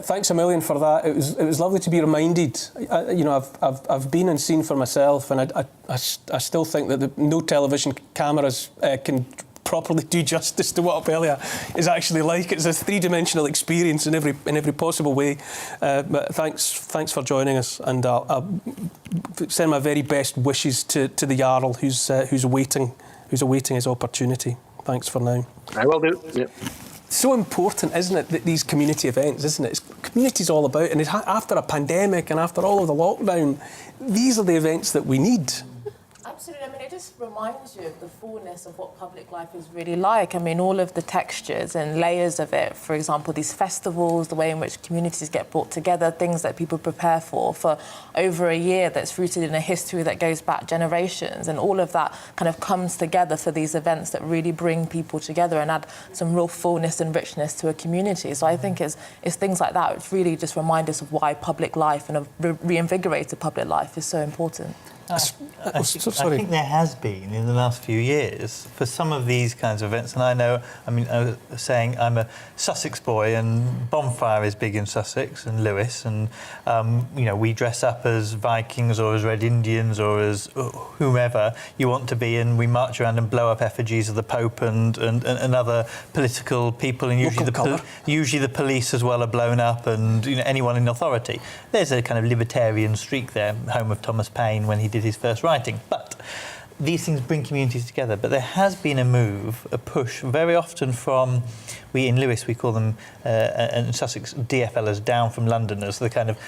thanks a million for that. It was lovely to be reminded. I've been and seen for myself, and I still think that no television cameras can properly do justice to what Up HELLYAA is actually like. It's a three-dimensional experience in every possible way. But thanks for joining us, and I'll send my very best wishes to the Jarl who's awaiting his opportunity. Thanks for now. I will do. Yep. So important, isn't it, that these community events, isn't it? Community's all about, and after a pandemic and after all of the lockdown, these are the events that we need. Absolutely. I mean, it just reminds you of the fullness of what public life is really like. I mean, all of the textures and layers of it. For example, these festivals, the way in which communities get brought together, things that people prepare for over a year, that's rooted in a history that goes back generations, and all of that kind of comes together for these events that really bring people together and add some real fullness and richness to a community. So I think it's things like that which really just remind us of why public life and a reinvigorated public life is so important. I think there has been in the last few years for some of these kinds of events, and I was saying I'm a Sussex boy, and Bonfire is big in Sussex and Lewis, and we dress up as Vikings or as Red Indians or as whomever you want to be, and we march around and blow up effigies of the Pope and other political people, and usually the police as well are blown up, and anyone in authority. There's a kind of libertarian streak there, home of Thomas Paine when he did his first writing. But these things bring communities together. But there has been a push, very often from, in Lewis we call them, and Sussex, DFLers, down from Londoners, the kind of,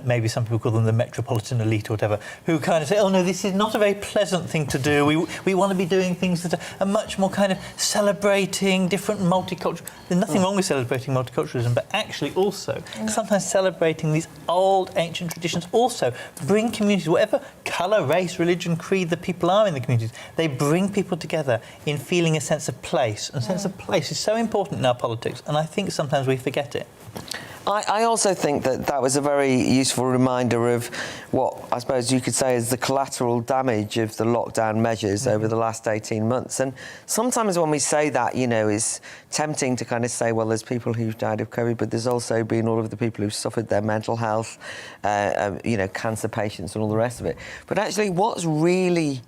maybe some people call them the metropolitan elite or whatever, who kind of say, oh no, this is not a very pleasant thing to do. We want to be doing things that are much more kind of celebrating different multicultural. There's nothing wrong with celebrating multiculturalism, but actually also sometimes celebrating these old ancient traditions also bring communities, whatever colour, race, religion, creed the people are in the communities, they bring people together in feeling a sense of place. And a sense of place is so important in our politics, and I think sometimes we forget it. I also think that was a very useful reminder of what I suppose you could say is the collateral damage of the lockdown measures over the last 18 months. And sometimes when we say that, it's tempting to kind of say, well, there's people who've died of COVID, but there's also been all of the people who've suffered their mental health, cancer patients and all the rest of it. But actually what's really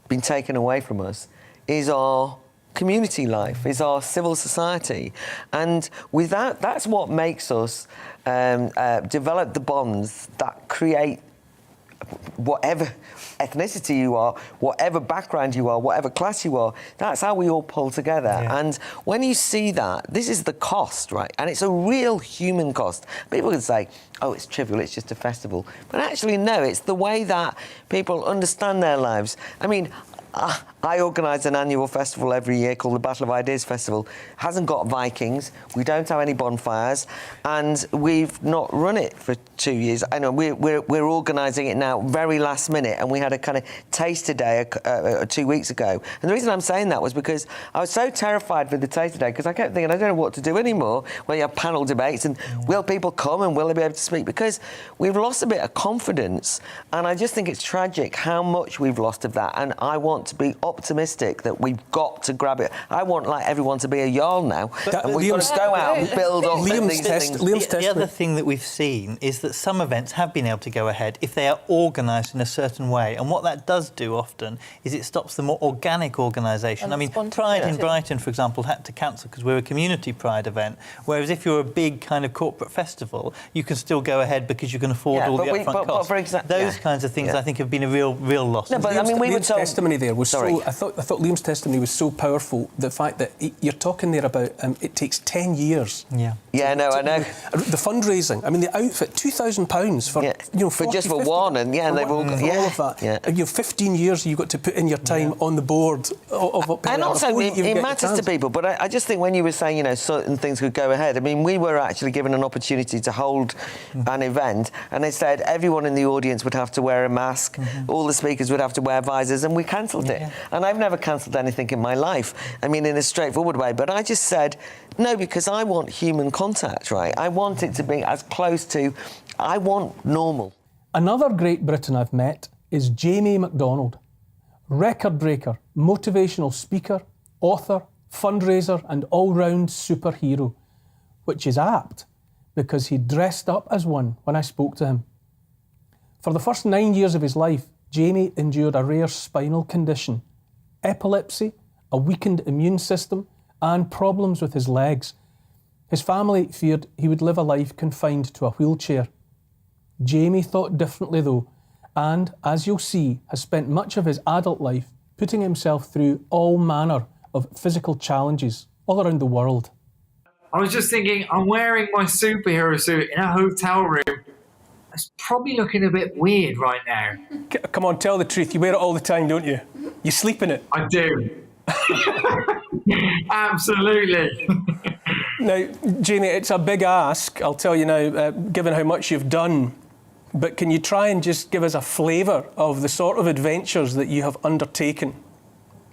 been taken away from us is our community life, is our civil society, and without that's what makes us develop the bonds that create whatever ethnicity you are, whatever background you are, whatever class you are. That's how we all pull together. And when you see that, this is the cost, right? And it's a real human cost. People can say, oh, it's trivial, it's just a festival. But actually, no, it's the way that people understand their lives. I mean, I organise an annual festival every year called the Battle of Ideas Festival. Hasn't got Vikings, we don't have any bonfires, and we've not run it for 2 years. I know we're organising it now very last minute, and we had a kind of taster day 2 weeks ago. And the reason I'm saying that was because I was so terrified with the taster day, because I kept thinking, I don't know what to do anymore when you have panel debates, and will people come and will they be able to speak? Because we've lost a bit of confidence, and I just think it's tragic how much we've lost of that, and I want to be optimistic that we've got to grab it. I want like everyone to be a Jarl now, and we've got to go out and build up these things. The other thing that we've seen is that some events have been able to go ahead if they are organised in a certain way, and what that does do often is it stops the more organic organisation. I mean, Pride in Brighton, for example, had to cancel because we're a community Pride event, whereas if you're a big kind of corporate festival, you can still go ahead because you can afford all the upfront costs. Those kinds of things, I think, have been a real loss. No, but I mean, Liam's testimony there was so. I thought Liam's testimony was so powerful. The fact that you're talking there about it takes 10 years. Yeah, I know. The fundraising. I mean, the outfit, £2,000 for you know, 40, just for 50, one, and they've all got all of that. Yeah. And 15 years you've got to put in your time on the board of and also it matters to people. But I just think when you were saying, you know, certain things could go ahead. I mean, we were actually given an opportunity to hold an event, and they said everyone in the audience would have to wear a mask, all the speakers would have to wear visors, and we cancelled it. And I've never cancelled anything in my life. I mean, in a straightforward way. But I just said no, because I want human contact, right? I want it to be as close to. I want normal. Another Great Britain I've met is Jamie MacDonald, record breaker, motivational speaker, author, fundraiser and all-round superhero, which is apt because he dressed up as one when I spoke to him. For the first 9 years of his life, Jamie endured a rare spinal condition, epilepsy, a weakened immune system and problems with his legs. His family feared he would live a life confined to a wheelchair. Jamie thought differently though, and as you'll see, has spent much of his adult life putting himself through all manner of physical challenges all around the world. I was just thinking, I'm wearing my superhero suit in a hotel room. It's probably looking a bit weird right now. Come on, tell the truth. You wear it all the time, don't you? You sleep in it. I do. Absolutely. Now, Jamie, it's a big ask, I'll tell you now, given how much you've done. But can you try and just give us a flavour of the sort of adventures that you have undertaken?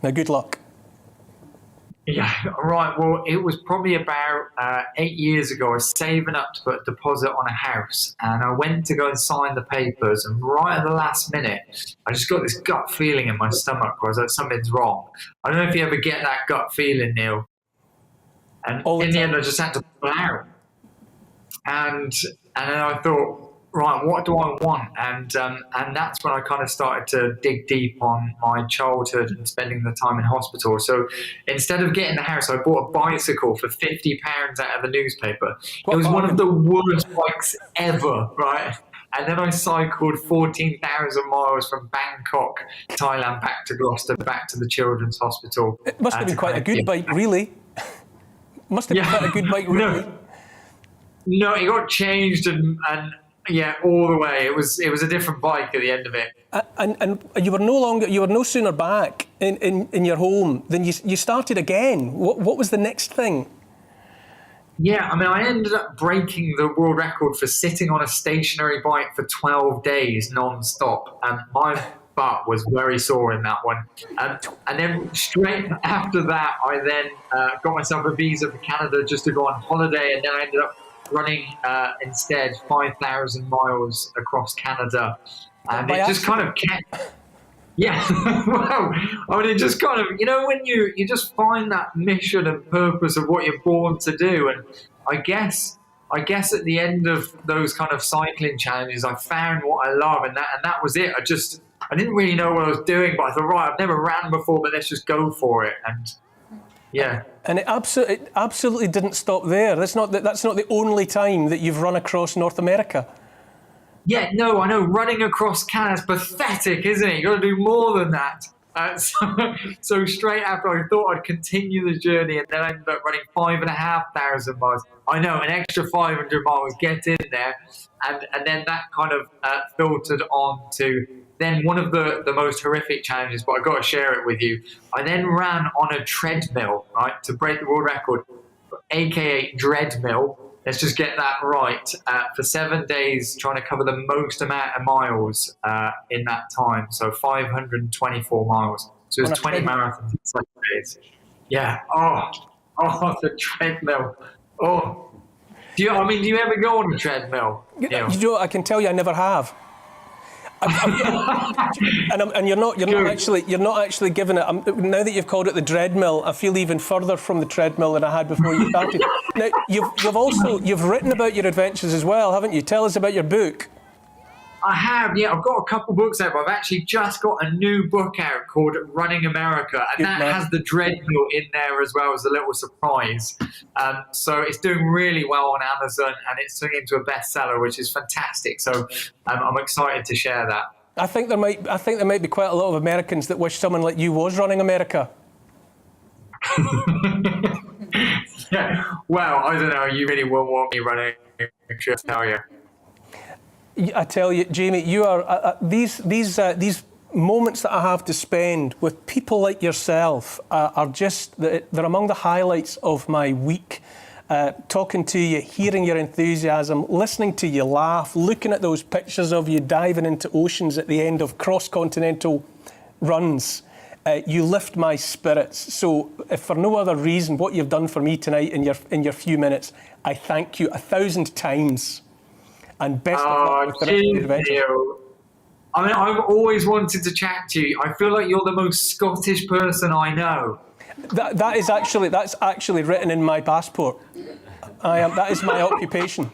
Now, good luck. Yeah, right. Well, it was probably about 8 years ago. I was saving up to put a deposit on a house, and I went to go and sign the papers, and right at the last minute, I just got this gut feeling in my stomach where I was like, something's wrong. I don't know if you ever get that gut feeling, Neil. And in the end, I just had to pull out. And then I thought, right, what do I want? And that's when I kind of started to dig deep on my childhood and spending the time in hospital. So instead of getting the house, I bought a bicycle for £50 out of the newspaper. It was one of the worst bikes ever, right? And then I cycled 14,000 miles from Bangkok, Thailand, back to Gloucester, back to the Children's Hospital. It must have been quite a good bike, really. Must have been quite a good bike, really. No, it got changed and yeah, all the way. It was a different bike at the end of it. And you were no sooner back in your home than you started again. What was the next thing? Yeah, I mean, I ended up breaking the world record for sitting on a stationary bike for 12 days non-stop. And my butt was very sore in that one. And then straight after that, I then got myself a visa for Canada just to go on holiday. And then I ended up running instead 5,000 miles across Canada, and it just kind of kept. Yeah, well, I mean, it just kind of, you know, when you just find that mission and purpose of what you're born to do, and I guess at the end of those kind of cycling challenges, I found what I love, and that was it. I didn't really know what I was doing, but I thought, right, I've never ran before, but let's just go for it, and. Yeah, and it absolutely didn't stop there. That's not the only time that you've run across North America. Yeah, no, I know. Running across Canada's pathetic, isn't it? You've got to do more than that. So straight after, I thought I'd continue the journey, and then I ended up running 5,500 miles. I know, an extra 500 miles, get in there, and then that kind of filtered on to. Then one of the most horrific challenges, but I've got to share it with you. I then ran on a treadmill, right, to break the world record, aka Dreadmill. Let's just get that right. For 7 days, trying to cover the most amount of miles in that time. So 524 miles. So it was 20 marathons in 7 days. Yeah. Oh, the treadmill. Oh. Do you ever go on a treadmill? You know, I can tell you I never have. And you're not actually giving it. Now that you've called it the treadmill, I feel even further from the treadmill than I had before you started. Now you've written about your adventures as well, haven't you? Tell us about your book. I have, yeah. I've got a couple books out, but I've actually just got a new book out called Running America, and that has the treadmill in there as well as a little surprise. So it's doing really well on Amazon, and it's turning into a bestseller, which is fantastic. So I'm excited to share that. I think there might be quite a lot of Americans that wish someone like you was running America. Yeah. Well, I don't know. You really won't want me running, I tell you. I tell you, Jamie, you are these moments that I have to spend with people like yourself are just they're among the highlights of my week. Talking to you, hearing your enthusiasm, listening to you laugh, looking at those pictures of you diving into oceans at the end of cross-continental runs. You lift my spirits. So, if for no other reason, what you've done for me tonight in your few minutes, I thank you 1,000 times. And best of luck with the rest of the adventure. I mean, I've always wanted to chat to you. I feel like you're the most Scottish person I know. That's actually written in my passport. That is my occupation.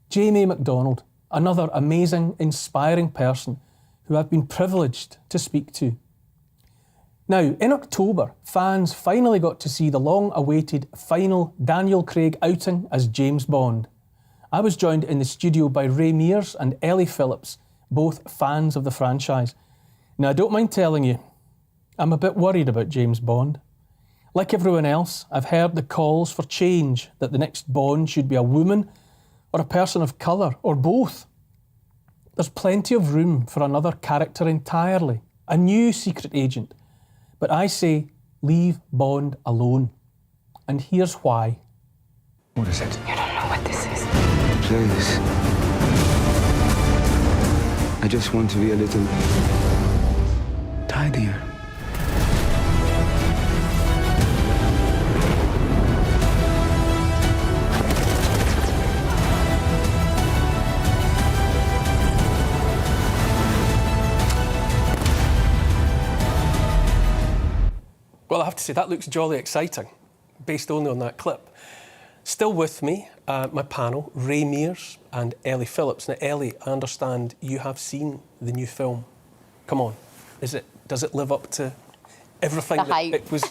Jamie MacDonald, another amazing, inspiring person who I've been privileged to speak to. Now, in October, fans finally got to see the long-awaited final Daniel Craig outing as James Bond. I was joined in the studio by Ray Mears and Ellie Phillips, both fans of the franchise. Now, I don't mind telling you, I'm a bit worried about James Bond. Like everyone else, I've heard the calls for change, that the next Bond should be a woman or a person of colour, or both. There's plenty of room for another character entirely, a new secret agent. But I say, leave Bond alone. And here's why. What is it? You don't know what this is. Please. I just want to be a little tidier. Well, I have to say, that looks jolly exciting, based only on that clip. Still with me, my panel, Ray Mears and Ellie Phillips. Now, Ellie, I understand you have seen the new film. Come on, does it live up to everything that was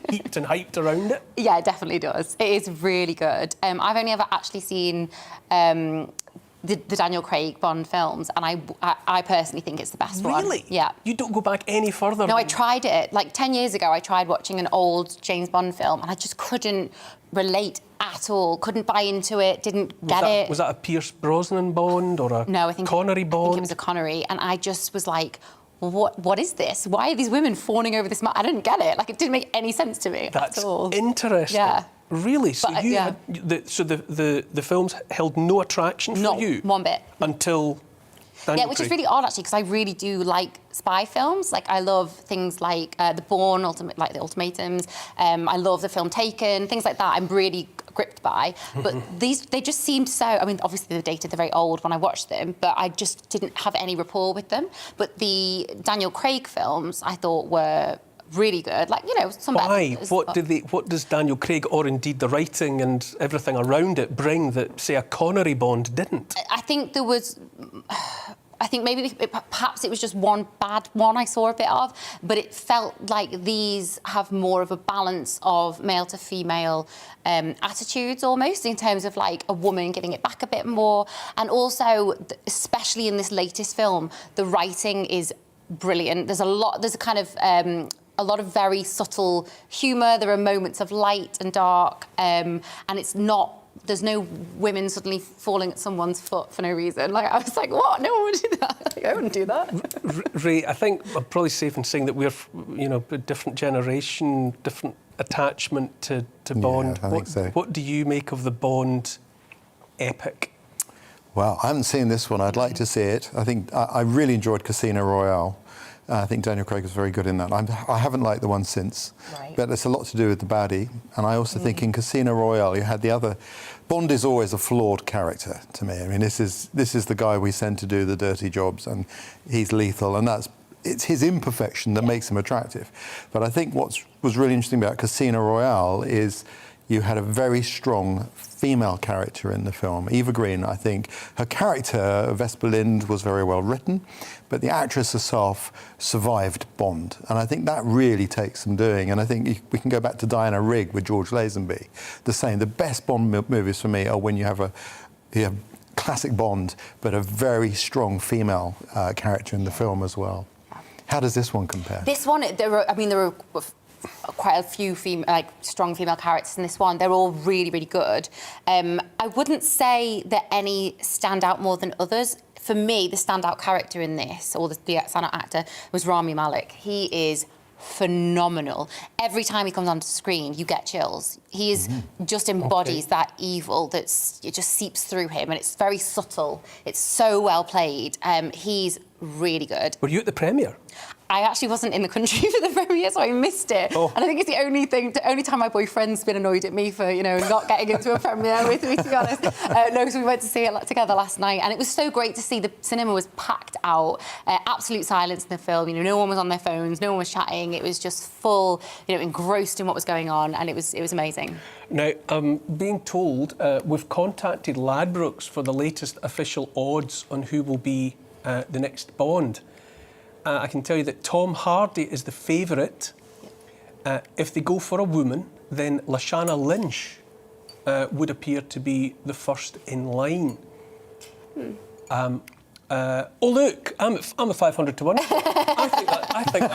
heaped and hyped around it? Yeah, it definitely does. It is really good. I've only ever actually seen the Daniel Craig Bond films, and I personally think it's the best one. Really? Yeah. You don't go back any further? No, I tried it. Like 10 years ago, I tried watching an old James Bond film, and I just couldn't relate at all. Couldn't buy into it, didn't get it. Was that a Pierce Brosnan Bond or a Connery Bond? I think it was a Connery, and I just was like, what is this? Why are these women fawning over this man? I didn't get it. Like, it didn't make any sense to me at all. That's interesting. Yeah. Really? So the films held no attraction for you? Not one bit. Until Daniel which Craig. is really odd, actually, because I really do like spy films. Like, I love things like The Bourne, like The Ultimatums. I love the film Taken, things like that. I'm really gripped by. But they just seemed so... I mean, obviously, they're dated, they're very old when I watched them, but I just didn't have any rapport with them. But the Daniel Craig films, I thought, were really good. Like, some... Why? What does Daniel Craig, or indeed the writing and everything around it, bring that, say, a Connery Bond didn't? I think there was... I think perhaps it was just one bad one I saw a bit of, but it felt like these have more of a balance of male to female attitudes almost, in terms of like a woman getting it back a bit more. And also, especially in this latest film, the writing is brilliant. There's a lot of very subtle humour. There are moments of light and dark, and it's not... There's no women suddenly falling at someone's foot for no reason. Like, I was like, what? No one would do that. Like, I wouldn't do that. Ray, I think I'm probably safe in saying that we're, a different generation, different attachment to Bond. I think so. What do you make of the Bond epic? Well, I haven't seen this one. I'd like to see it. I think I really enjoyed Casino Royale. I think Daniel Craig was very good in that. I haven't liked the one since, but it's a lot to do with the baddie. And I also think in Casino Royale, you had the other. Bond is always a flawed character to me. I mean, this is the guy we send to do the dirty jobs, and he's lethal, and it's his imperfection that makes him attractive. But I think what was really interesting about Casino Royale is you had a very strong female character in the film. Eva Green, I think, her character, Vesper Lind, was very well written, but the actress herself survived Bond. And I think that really takes some doing. And I think we can go back to Diana Rigg with George Lazenby. The same, the best Bond movies for me are when you have classic Bond, but a very strong female character in the film as well. How does this one compare? This one, there were quite a few strong female characters in this one. They're all really, really good. I wouldn't say that any stand out more than others. For me, the standout character in this, or the standout actor, was Rami Malek. He is phenomenal. Every time he comes onto the screen, you get chills. He just embodies that evil it just seeps through him, and it's very subtle. It's so well played. He's really good. Were you at the premiere? I actually wasn't in the country for the premiere, so I missed it. And I think it's the only time my boyfriend's been annoyed at me for, not getting into a premiere with me, to be honest. No, because we went to see it together last night, and it was so great to see. The cinema was packed out, absolute silence in the film. No one was on their phones, no one was chatting. It was just full, engrossed in what was going on, and it was amazing. Now, I'm being told we've contacted Ladbrokes for the latest official odds on who will be the next Bond. I can tell you that Tom Hardy is the favourite. If they go for a woman, then Lashana Lynch would appear to be the first in line. Oh look, I'm a 500 to 1. I think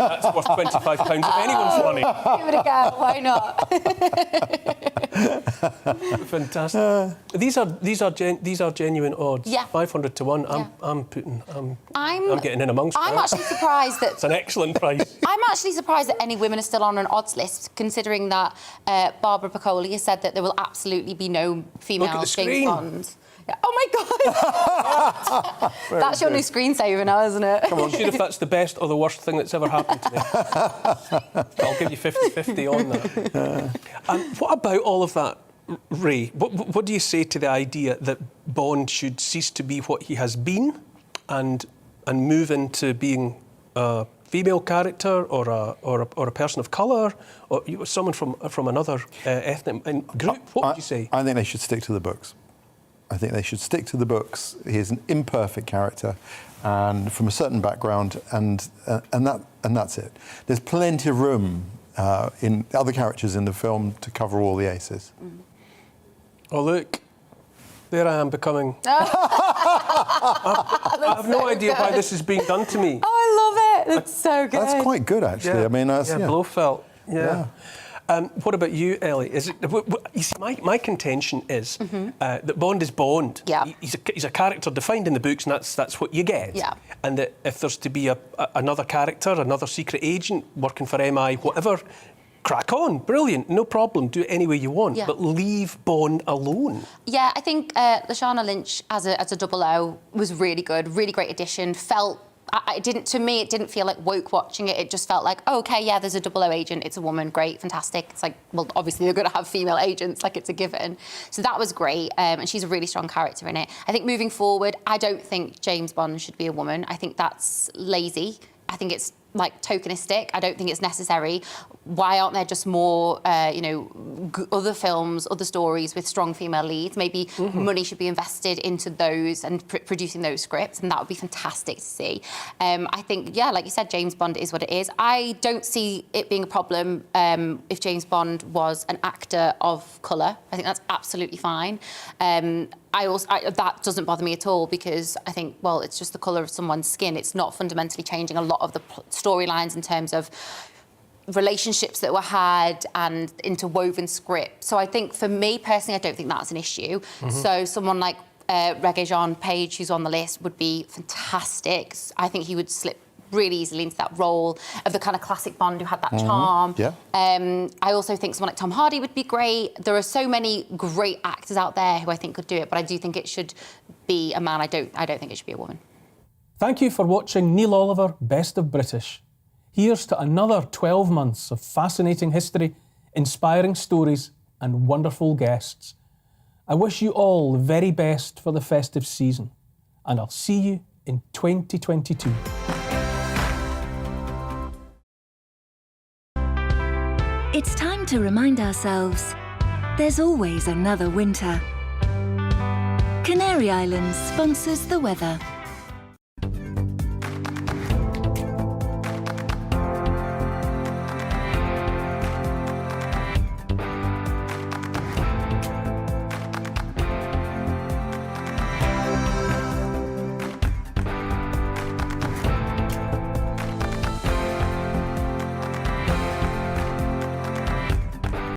that's worth £25 of anyone's money. Give it a go. Why not? Fantastic. These are genuine odds. Yeah. 500 to 1. I'm getting in amongst. I'm actually surprised that it's an excellent price. I'm actually surprised that any women are still on an odds list, considering that Barbara Piccoli has said that there will absolutely be no female James Bond. Oh my God! That's your new screensaver now, isn't it? Come on, see if that's the best or the worst thing that's ever happened to me. I'll give you 50-50 on that. What about all of that, Ray? What do you say to the idea that Bond should cease to be what he has been and move into being a female character or a person of colour or someone from another ethnic group? What would you say? I think they should stick to the books. I think they should stick to the books. He's an imperfect character, and from a certain background, and that's it. There's plenty of room in other characters in the film to cover all the aces. Oh look, there I am becoming. I have no idea why this is being done to me. Oh, I love it. That's so good. That's quite good, actually. I mean, Blofeld. Yeah. What about you, Ellie? Is it? You see, my contention is that Bond is Bond. Yeah. He's a character defined in the books, and that's what you get. Yeah. And that if there's to be another character, another secret agent working for MI, whatever, crack on, brilliant, no problem, do it any way you want, but leave Bond alone. Yeah, I think Lashana Lynch as a 00 was really good, really great addition. To me, it didn't feel like woke watching it. It just felt like, oh, okay, yeah, there's a 00 agent. It's a woman, great, fantastic. It's like, well, obviously they're going to have female agents, like it's a given. So that was great, and she's a really strong character in it. I think moving forward, I don't think James Bond should be a woman. I think that's lazy. I think it's like tokenistic. I don't think it's necessary. Why aren't there just more, other films, other stories with strong female leads? Maybe money should be invested into those and producing those scripts, and that would be fantastic to see. I think, like you said, James Bond is what it is. I don't see it being a problem if James Bond was an actor of colour. I think that's absolutely fine. That doesn't bother me at all because I think, well, it's just the colour of someone's skin. It's not fundamentally changing a lot of the storylines in terms of relationships that were had and interwoven script. So I think for me personally, I don't think that's an issue. So someone like Regé-Jean Page, who's on the list, would be fantastic. I think he would slip really easily into that role of the kind of classic Bond who had that charm. Yeah. I also think someone like Tom Hardy would be great. There are so many great actors out there who I think could do it, but I do think it should be a man. I don't think it should be a woman. Thank you for watching Neil Oliver Best of British. Here's to another 12 months of fascinating history, inspiring stories and wonderful guests. I wish you all the very best for the festive season, and I'll see you in 2022. It's time to remind ourselves there's always another winter. Canary Islands sponsors the weather.